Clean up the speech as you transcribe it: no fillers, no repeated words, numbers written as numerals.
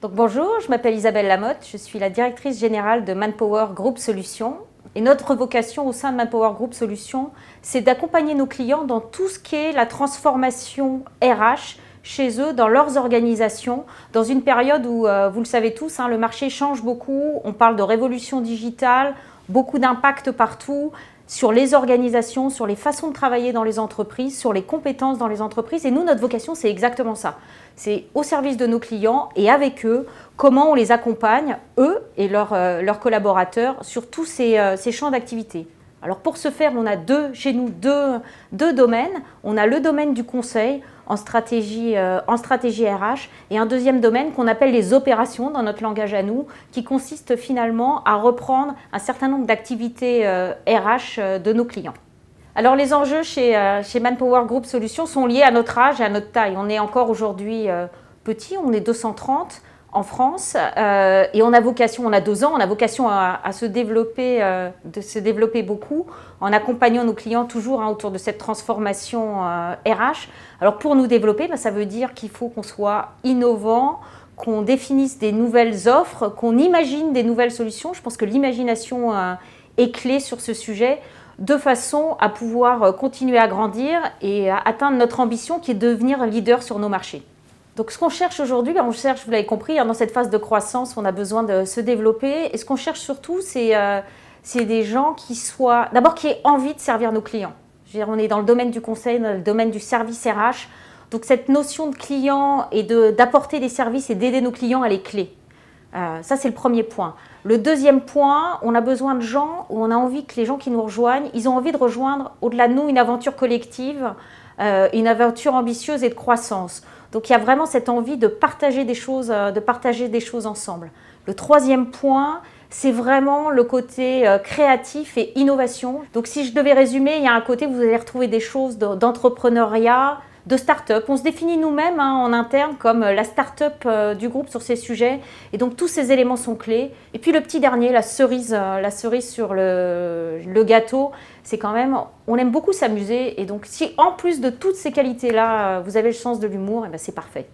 Donc bonjour, je m'appelle Isabelle Lamotte, je suis la directrice générale de Manpower Group Solutions. Et notre vocation au sein de Manpower Group Solutions, c'est d'accompagner nos clients dans tout ce qui est la transformation RH chez eux, dans leurs organisations, dans une période où, vous le savez tous, le marché change beaucoup, on parle de révolution digitale, beaucoup d'impact partout, sur les organisations, sur les façons de travailler dans les entreprises, sur les compétences dans les entreprises. Et nous, notre vocation, c'est exactement ça. C'est au service de nos clients et avec eux, comment on les accompagne, eux et leurs collaborateurs, sur tous ces champs d'activité. Alors pour ce faire, on a chez nous deux domaines. On a le domaine du conseil en stratégie RH et un deuxième domaine qu'on appelle les opérations dans notre langage à nous, qui consiste finalement à reprendre un certain nombre d'activités RH de nos clients. Alors les enjeux chez Manpower Group Solutions sont liés à notre âge et à notre taille. On est encore aujourd'hui petit, on est 230 en France et on a 2 ans, on a vocation à se développer beaucoup en accompagnant nos clients toujours autour de cette transformation RH. Alors pour nous développer, ça veut dire qu'il faut qu'on soit innovant, qu'on définisse des nouvelles offres, qu'on imagine des nouvelles solutions. Je pense que l'imagination est clé sur ce sujet, de façon à pouvoir continuer à grandir et à atteindre notre ambition qui est de devenir leader sur nos marchés. Donc ce qu'on cherche aujourd'hui, on cherche, vous l'avez compris, dans cette phase de croissance, on a besoin de se développer. Et ce qu'on cherche surtout, c'est des gens qui aient envie de servir nos clients. Je veux dire, on est dans le domaine du conseil, dans le domaine du service RH. Donc cette notion de client et d'apporter des services et d'aider nos clients, elle est clé. Ça, c'est le premier point. Le deuxième point, on a besoin de gens où on a envie que les gens qui nous rejoignent, ils ont envie de rejoindre au-delà de nous une aventure collective, une aventure ambitieuse et de croissance. Donc il y a vraiment cette envie de partager des choses ensemble. Le troisième point, c'est vraiment le côté créatif et innovation. Donc si je devais résumer, il y a un côté où vous allez retrouver des choses d'entrepreneuriat, de start-up. On se définit nous-mêmes en interne comme la start-up du groupe sur ces sujets. Et donc tous ces éléments sont clés. Et puis le petit dernier, la cerise sur le gâteau, c'est quand même, on aime beaucoup s'amuser. Et donc si en plus de toutes ces qualités-là, vous avez le sens de l'humour, c'est parfait.